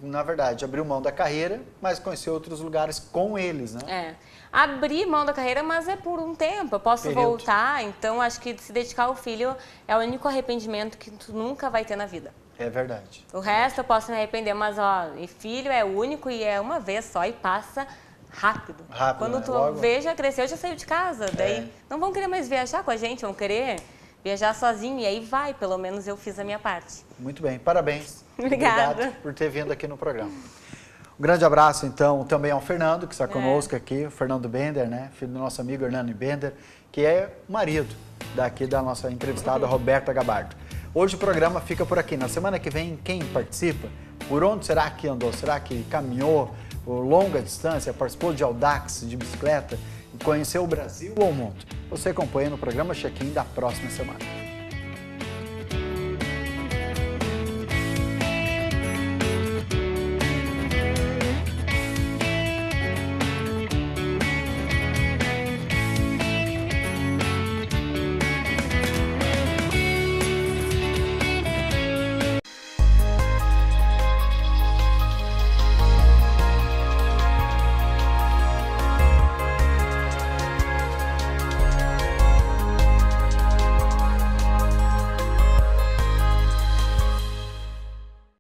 na verdade, abriu mão da carreira, mas conheceu outros lugares com eles, né? Abrir mão da carreira, mas é por um tempo, eu posso voltar, então acho que se dedicar ao filho é o único arrependimento que tu nunca vai ter na vida. É verdade. O resto eu posso me arrepender, mas e filho é único e é uma vez só e passa rápido. Quando tu vê, já cresceu, já saiu de casa, daí não vão querer mais viajar com a gente, vão querer viajar sozinho e aí vai, pelo menos eu fiz a minha parte. Muito bem, parabéns. Obrigada. Obrigado por ter vindo aqui no programa. Um grande abraço, então, também ao Fernando, que está conosco aqui, o Fernando Bender, né? Filho do nosso amigo Hernani Bender, que é marido daqui da nossa entrevistada Roberta Gabardo. Hoje o programa fica por aqui. Na semana que vem, quem participa? Por onde será que andou? Será que caminhou por longa distância, participou de Audax, de bicicleta, conheceu o Brasil ou o mundo? Você acompanha no programa Check-in da próxima semana.